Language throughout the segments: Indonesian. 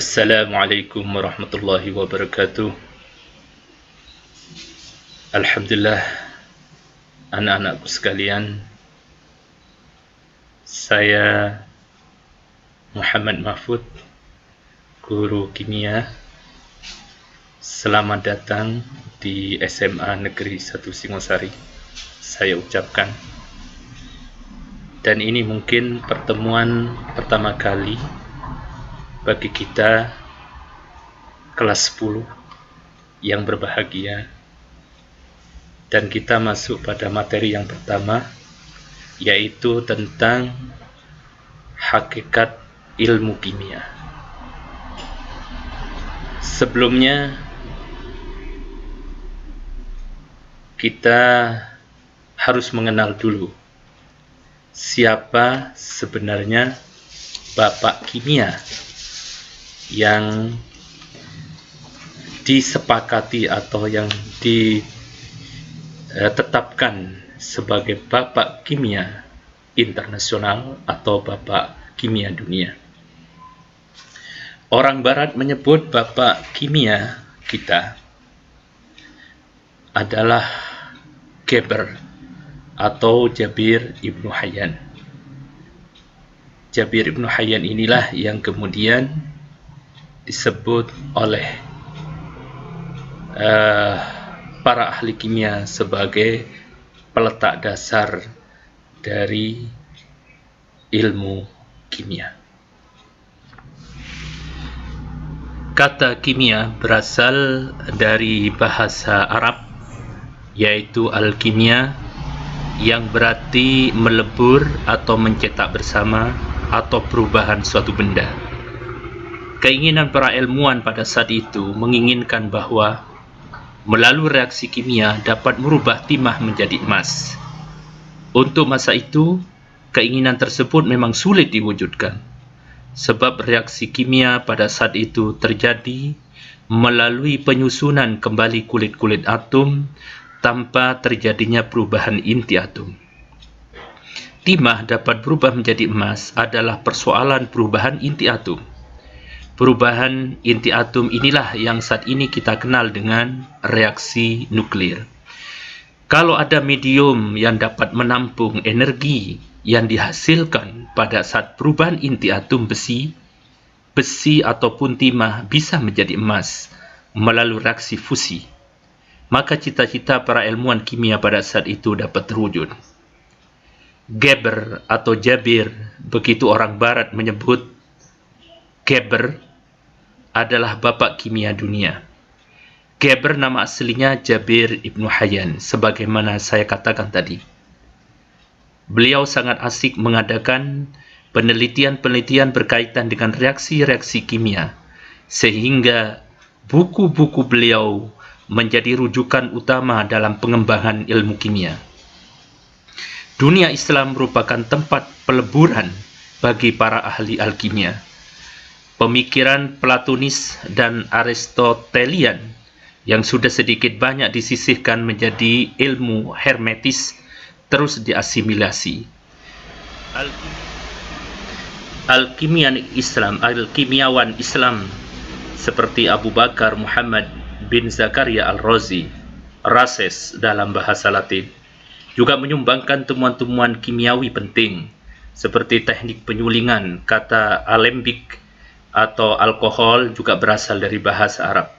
Assalamualaikum warahmatullahi wabarakatuh. Alhamdulillah, anak-anakku sekalian, saya Muhammad Mahfud, guru kimia. Selamat datang di SMA Negeri 1 Singosari. Saya ucapkan. Dan ini mungkin pertemuan pertama kali bagi kita kelas 10 yang berbahagia, dan kita masuk pada materi yang pertama, yaitu tentang hakikat ilmu kimia. Sebelumnya kita harus mengenal dulu siapa sebenarnya Bapak Kimia yang disepakati atau yang ditetapkan sebagai Bapak Kimia Internasional atau Bapak Kimia Dunia. Orang Barat menyebut Bapak Kimia kita adalah Geber atau Jabir Ibnu Hayyan. Jabir Ibnu Hayyan inilah yang kemudian disebut oleh para ahli kimia sebagai peletak dasar dari ilmu kimia. Kata kimia berasal dari bahasa Arab, yaitu al-kimia, yang berarti melebur atau mencetak bersama atau perubahan suatu benda. Keinginan para ilmuwan pada saat itu menginginkan bahwa melalui reaksi kimia dapat merubah timah menjadi emas. Untuk masa itu, keinginan tersebut memang sulit diwujudkan, sebab reaksi kimia pada saat itu terjadi melalui penyusunan kembali kulit-kulit atom tanpa terjadinya perubahan inti atom. Timah dapat berubah menjadi emas adalah persoalan perubahan inti atom. Perubahan inti atom inilah yang saat ini kita kenal dengan reaksi nuklir. Kalau ada medium yang dapat menampung energi yang dihasilkan pada saat perubahan inti atom besi ataupun timah bisa menjadi emas melalui reaksi fusi, maka cita-cita para ilmuwan kimia pada saat itu dapat terwujud. Geber atau Jabir, begitu orang Barat menyebut Geber, adalah Bapak Kimia Dunia. Geber nama aslinya Jabir Ibnu Hayyan, sebagaimana saya katakan tadi. Beliau sangat asik mengadakan penelitian-penelitian berkaitan dengan reaksi-reaksi kimia, sehingga buku-buku beliau menjadi rujukan utama dalam pengembangan ilmu kimia. Dunia Islam merupakan tempat peleburan bagi para ahli alkimia. Pemikiran Platonis dan Aristotelian yang sudah sedikit banyak disisihkan menjadi ilmu hermetis terus diasimilasi. Alkimiawan Islam seperti Abu Bakar Muhammad bin Zakaria al-Razi, Rhazes dalam bahasa Latin, juga menyumbangkan temuan-temuan kimiawi penting seperti teknik penyulingan. Kata alembik atau alkohol juga berasal dari bahasa Arab.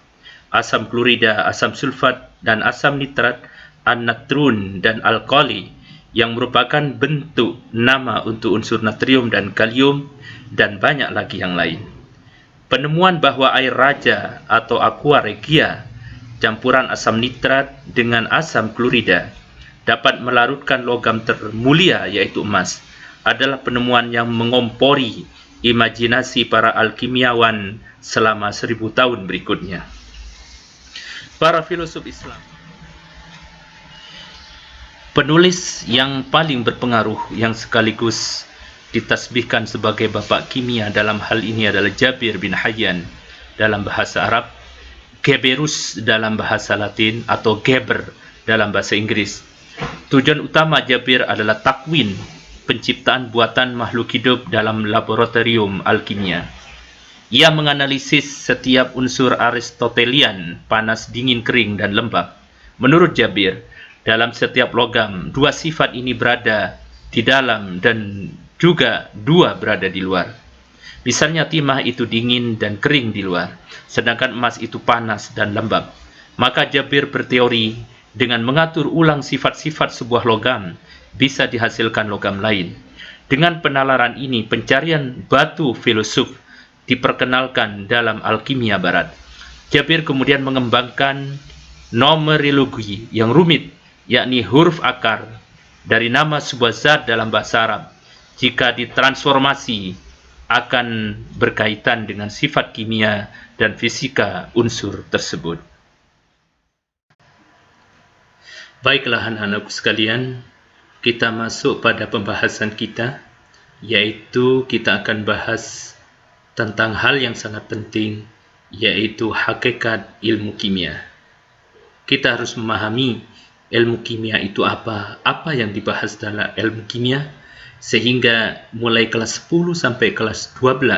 Asam klorida, asam sulfat, dan asam nitrat, an-natrun, dan alkali yang merupakan bentuk nama untuk unsur natrium dan kalium, dan banyak lagi yang lain. Penemuan bahwa air raja atau aqua regia, campuran asam nitrat dengan asam klorida, dapat melarutkan logam termulia yaitu emas, adalah penemuan yang mengompori imajinasi para alkimiawan selama 1000 tahun berikutnya. Para filosof Islam, penulis yang paling berpengaruh yang sekaligus ditasbihkan sebagai Bapak Kimia dalam hal ini adalah Jabir bin Hayyan dalam bahasa Arab, Geberus dalam bahasa Latin, atau Geber dalam bahasa Inggris. Tujuan utama Jabir adalah takwin, penciptaan buatan makhluk hidup dalam laboratorium alkimia. Ia menganalisis setiap unsur Aristotelian, panas, dingin, kering, dan lembab. Menurut Jabir, dalam setiap logam, dua sifat ini berada di dalam dan juga dua berada di luar. Misalnya timah itu dingin dan kering di luar, sedangkan emas itu panas dan lembab. Maka Jabir berteori dengan mengatur ulang sifat-sifat sebuah logam, bisa dihasilkan logam lain. Dengan penalaran ini, pencarian batu filosof diperkenalkan dalam alkimia barat. Jabir kemudian mengembangkan numerologi yang rumit, yakni huruf akar dari nama sebuah zat dalam bahasa Arab. Jika ditransformasi, akan berkaitan dengan sifat kimia dan fisika unsur tersebut. Baiklah anak-anakku sekalian, kita masuk pada pembahasan kita, yaitu kita akan bahas tentang hal yang sangat penting, yaitu hakikat ilmu kimia. Kita harus memahami ilmu kimia itu apa yang dibahas dalam ilmu kimia, sehingga mulai kelas 10 sampai kelas 12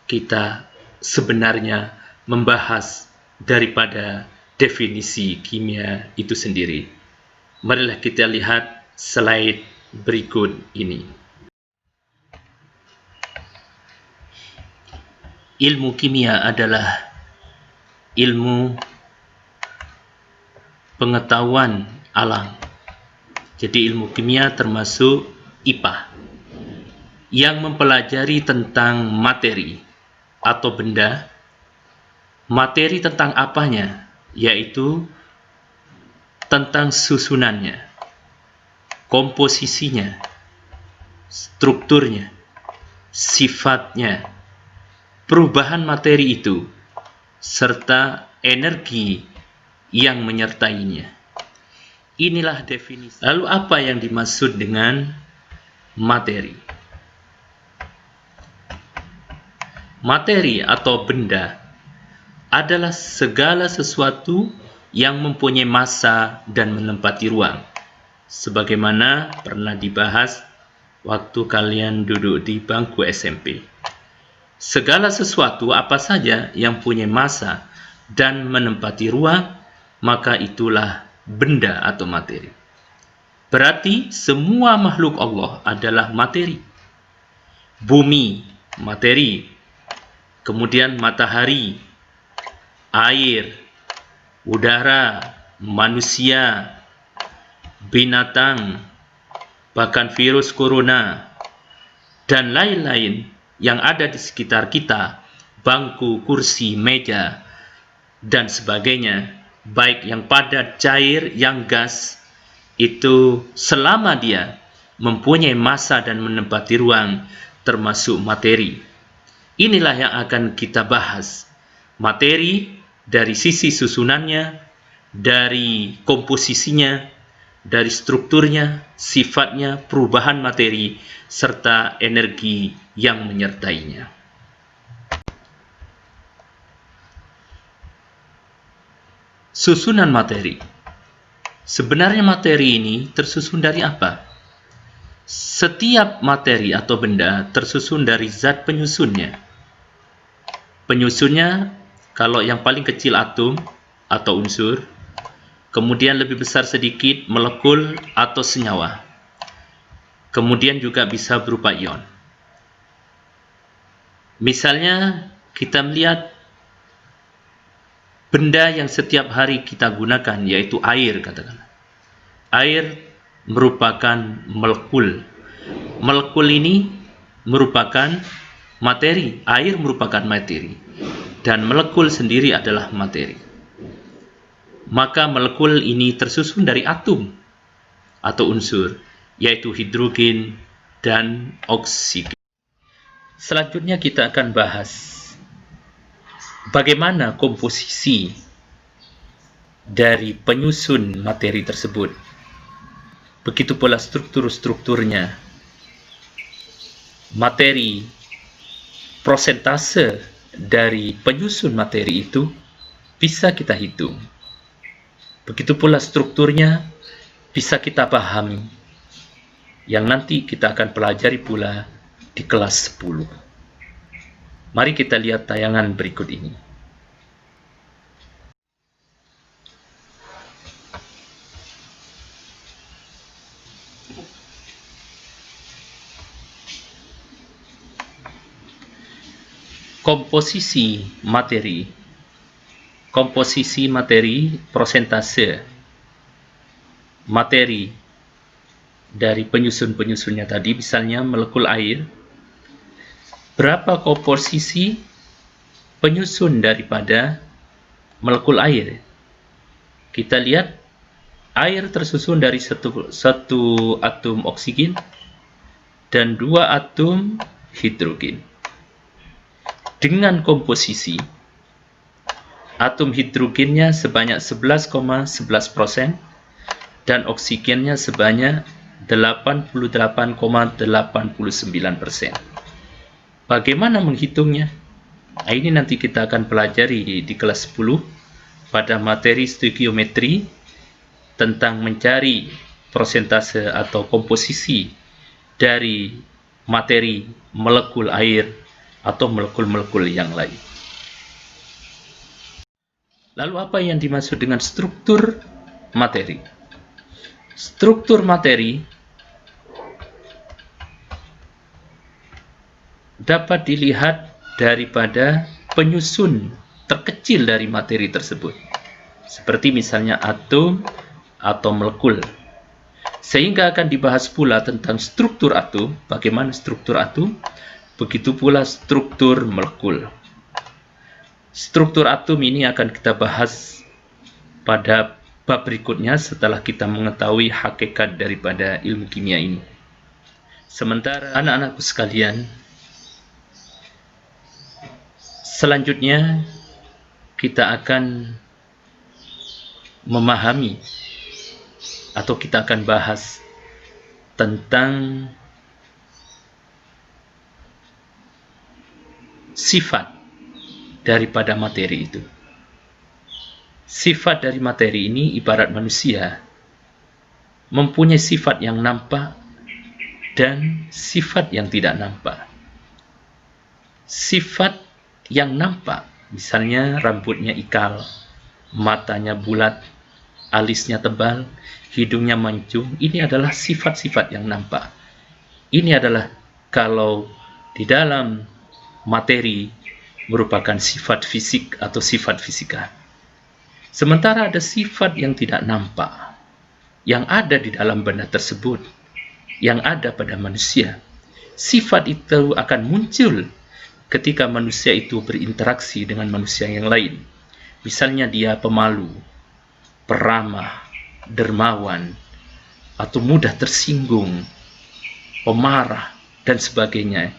kita sebenarnya membahas daripada definisi kimia itu sendiri. Marilah kita lihat slide berikut ini. Ilmu kimia adalah ilmu pengetahuan alam. Jadi ilmu kimia termasuk IPA yang mempelajari tentang materi atau benda. Materi tentang apanya? Yaitu tentang susunannya, komposisinya, strukturnya, sifatnya, perubahan materi itu, serta energi yang menyertainya. Inilah definisi. Lalu apa yang dimaksud dengan materi? Materi atau benda adalah segala sesuatu yang mempunyai massa dan menempati ruang, sebagaimana pernah dibahas waktu kalian duduk di bangku SMP. Segala sesuatu apa saja yang punya massa dan menempati ruang, maka itulah benda atau materi. Berarti semua makhluk Allah adalah materi. Bumi, materi. Kemudian matahari, air, udara, manusia, binatang, bahkan virus corona, dan lain-lain yang ada di sekitar kita, bangku, kursi, meja, dan sebagainya, baik yang padat, cair, yang gas, itu selama dia mempunyai massa dan menempati ruang, termasuk materi. Inilah yang akan kita bahas. Materi dari sisi susunannya, dari komposisinya, dari strukturnya, sifatnya, perubahan materi, serta energi yang menyertainya. Susunan materi. Sebenarnya materi ini tersusun dari apa? Setiap materi atau benda tersusun dari zat penyusunnya. Penyusunnya, kalau yang paling kecil atom atau unsur, kemudian lebih besar sedikit molekul atau senyawa. Kemudian juga bisa berupa ion. Misalnya kita melihat benda yang setiap hari kita gunakan, yaitu air, katakanlah. Air merupakan molekul. Molekul ini merupakan materi. Air merupakan materi. Dan molekul sendiri adalah materi. Maka molekul ini tersusun dari atom atau unsur, yaitu hidrogen dan oksigen. Selanjutnya kita akan bahas bagaimana komposisi dari penyusun materi tersebut. Begitu pula struktur-strukturnya. Materi, prosentase dari penyusun materi itu bisa kita hitung. Begitu pula strukturnya bisa kita pahami, yang nanti kita akan pelajari pula di kelas 10. Mari kita lihat tayangan berikut ini. Komposisi materi. Komposisi materi, prosentase materi dari penyusun-penyusunnya tadi, misalnya molekul air, berapa komposisi penyusun daripada molekul air? Kita lihat air tersusun dari satu atom oksigen dan 2 atom hidrogen. Dengan komposisi atom hidrogennya sebanyak 11,11% dan oksigennya sebanyak 88,89%. Bagaimana menghitungnya? Nah, ini nanti kita akan pelajari di kelas 10 pada materi stoikiometri tentang mencari persentase atau komposisi dari materi molekul air atau molekul-molekul yang lain. Lalu apa yang dimaksud dengan struktur materi? Struktur materi dapat dilihat daripada penyusun terkecil dari materi tersebut, seperti misalnya atom atau molekul. Sehingga akan dibahas pula tentang struktur atom, bagaimana struktur atom, begitu pula struktur molekul. Struktur atom ini akan kita bahas pada bab berikutnya setelah kita mengetahui hakikat daripada ilmu kimia ini. Sementara anak-anakku sekalian, selanjutnya kita akan memahami atau kita akan bahas tentang sifat daripada materi itu. Sifat dari materi ini ibarat manusia, mempunyai sifat yang nampak dan sifat yang tidak nampak. Sifat yang nampak, misalnya rambutnya ikal, matanya bulat, alisnya tebal, hidungnya mancung, ini adalah sifat-sifat yang nampak. Ini adalah kalau di dalam materi merupakan sifat fisik atau sifat fisika. Sementara ada sifat yang tidak nampak, yang ada di dalam benda tersebut, yang ada pada manusia. Sifat itu akan muncul ketika manusia itu berinteraksi dengan manusia yang lain. Misalnya dia pemalu, peramah, dermawan, atau mudah tersinggung, pemarah, dan sebagainya.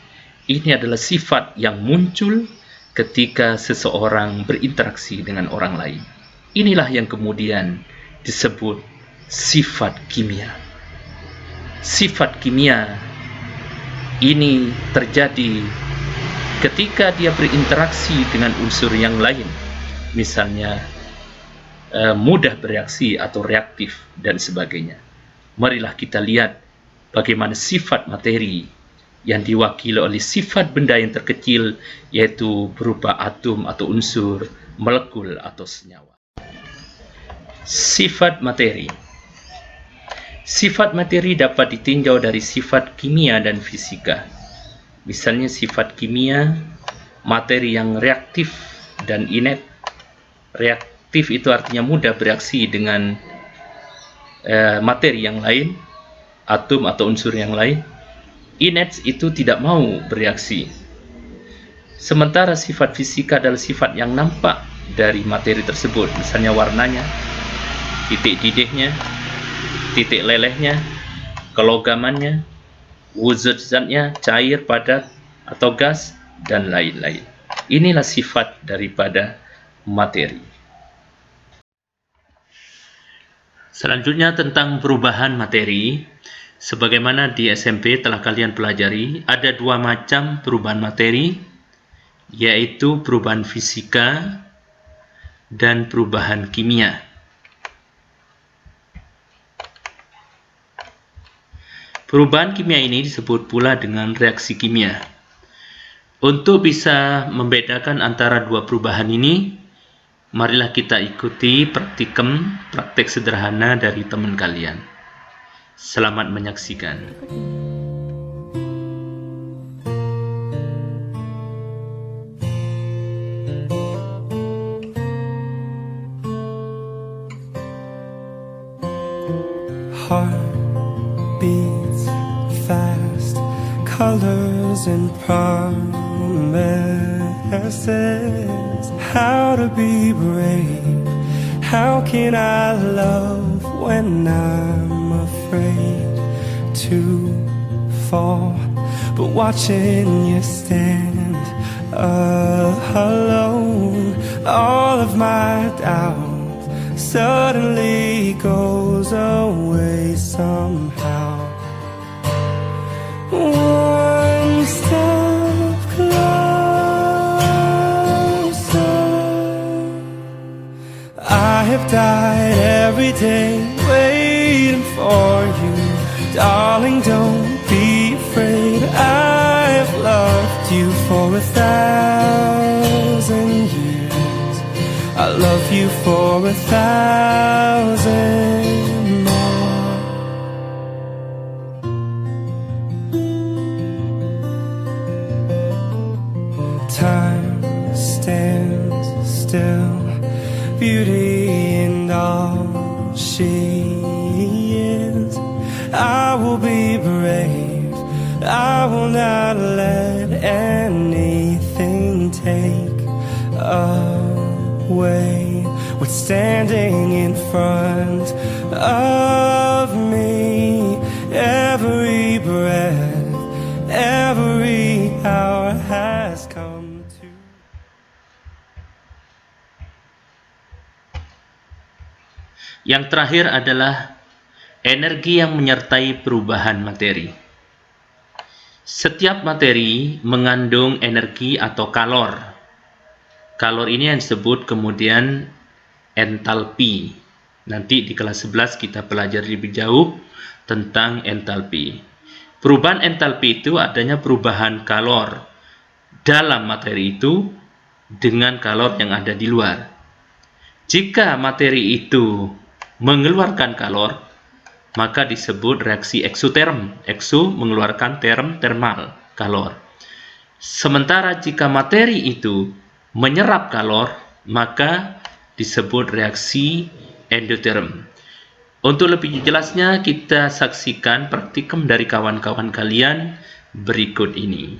Ini adalah sifat yang muncul ketika seseorang berinteraksi dengan orang lain. Inilah yang kemudian disebut sifat kimia. Sifat kimia ini terjadi ketika dia berinteraksi dengan unsur yang lain, misalnya mudah bereaksi atau reaktif dan sebagainya. Marilah kita lihat bagaimana sifat materi yang diwakili oleh sifat benda yang terkecil, yaitu berupa atom atau unsur, molekul atau senyawa. Sifat materi. Sifat materi dapat ditinjau dari sifat kimia dan fisika. Misalnya sifat kimia, materi yang reaktif dan inet. Reaktif itu artinya mudah bereaksi dengan materi yang lain, atom atau unsur yang lain. Inet itu tidak mau bereaksi. Sementara sifat fisika adalah sifat yang nampak dari materi tersebut, misalnya warnanya, titik didihnya, titik lelehnya, kelogamannya, wujud zatnya, cair, padat, atau gas, dan lain-lain. Inilah sifat daripada materi. Selanjutnya tentang perubahan materi. Sebagaimana di SMP telah kalian pelajari, ada 2 macam perubahan materi, yaitu perubahan fisika dan perubahan kimia. Perubahan kimia ini disebut pula dengan reaksi kimia. Untuk bisa membedakan antara dua perubahan ini, marilah kita ikuti praktik sederhana dari teman kalian. Selamat menyaksikan. Heart beats fast, colors and promises. How to be brave? How can I love when I'm afraid to fall? But watching you stand alone, all of my doubt suddenly goes away somehow. One step closer. I have died every day waiting for you. Darling, don't be afraid. I have loved you for 1,000 years. I love you for 1,000 more. Time stands still, beauty in all she is. I will be brave, I will not let anything take away what's standing in front of me. Every breath, every hour has come to. Yang terakhir adalah energi yang menyertai perubahan materi. Setiap materi mengandung energi atau kalor. Kalor ini yang disebut kemudian entalpi. Nanti di kelas 11 kita pelajari lebih jauh tentang entalpi. Perubahan entalpi itu adanya perubahan kalor dalam materi itu dengan kalor yang ada di luar. Jika materi itu mengeluarkan kalor, maka disebut reaksi eksoterm. Ekso mengeluarkan termal, kalor. Sementara jika materi itu menyerap kalor, maka disebut reaksi endoterm. Untuk lebih jelasnya, kita saksikan praktikum dari kawan-kawan kalian berikut ini.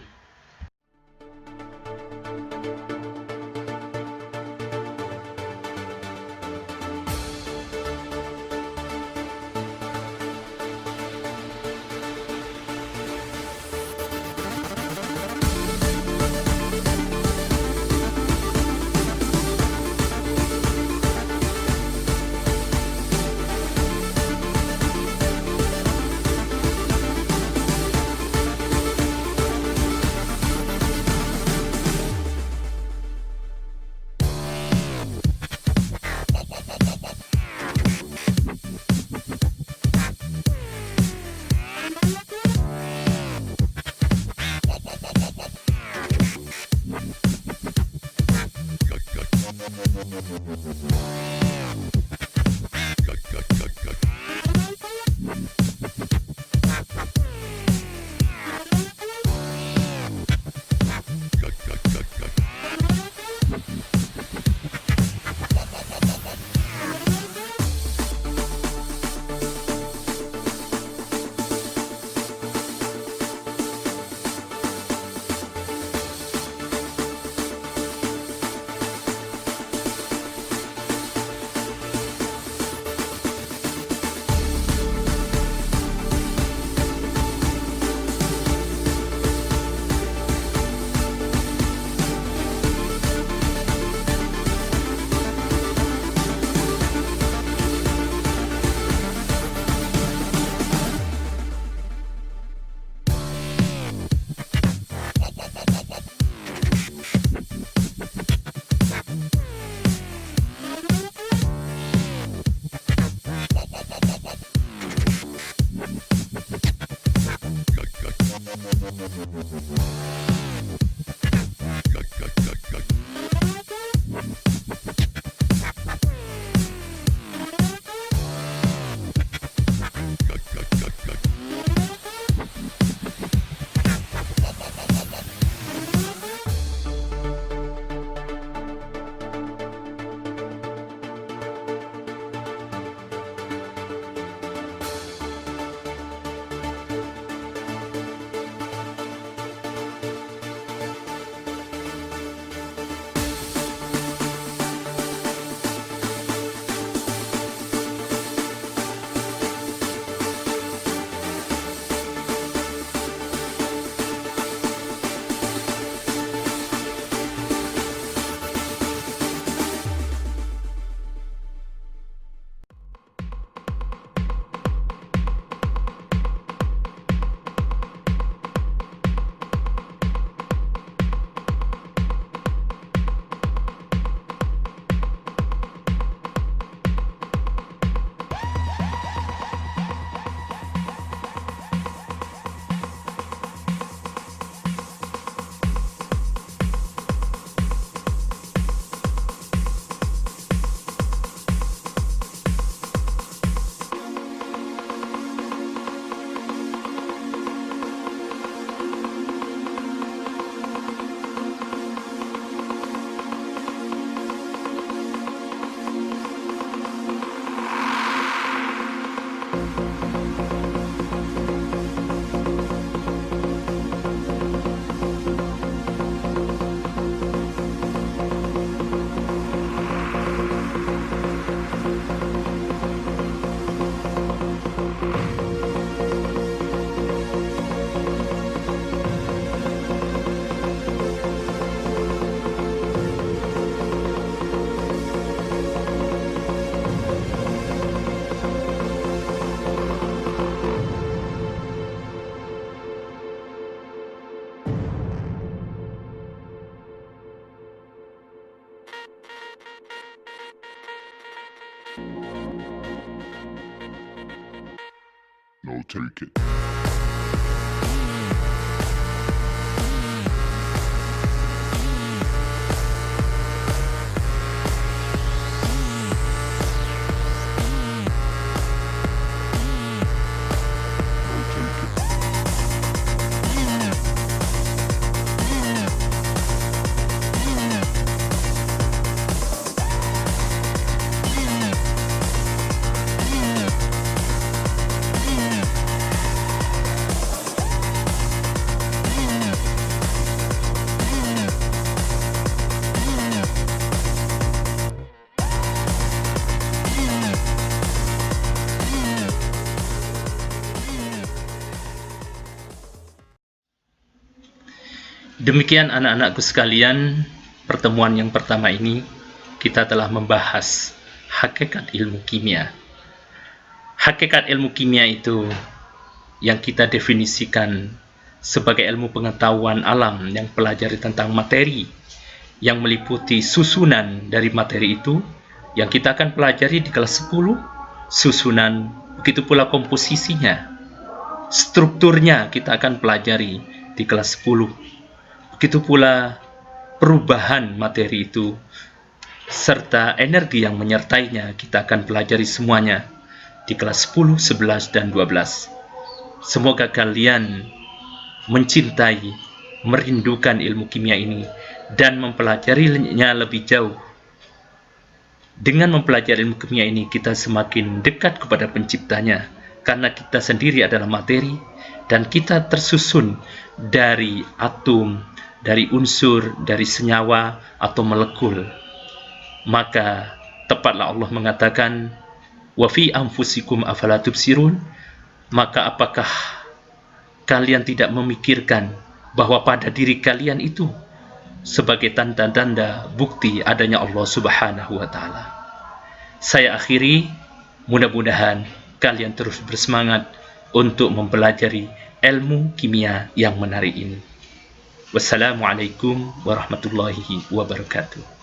No, take it. Demikian anak-anakku sekalian, pertemuan yang pertama ini kita telah membahas hakikat ilmu kimia. Hakikat ilmu kimia itu yang kita definisikan sebagai ilmu pengetahuan alam yang pelajari tentang materi, yang meliputi susunan dari materi itu yang kita akan pelajari di kelas 10, susunan, begitu pula komposisinya, strukturnya kita akan pelajari di kelas 10. Begitu pula perubahan materi itu serta energi yang menyertainya kita akan pelajari semuanya di kelas 10, 11, dan 12. Semoga kalian mencintai, merindukan ilmu kimia ini dan mempelajarinya lebih jauh. Dengan mempelajari ilmu kimia ini kita semakin dekat kepada penciptanya, karena kita sendiri adalah materi dan kita tersusun dari atom, dari unsur, dari senyawa atau molekul. Maka tepatlah Allah mengatakan, wa fi anfusikum afala tubsirun, maka apakah kalian tidak memikirkan bahwa pada diri kalian itu sebagai tanda-tanda bukti adanya Allah Subhanahu wa Ta'ala. Saya akhiri, mudah-mudahan kalian terus bersemangat untuk mempelajari ilmu kimia yang menarik ini. Wassalamualaikum warahmatullahi wabarakatuh.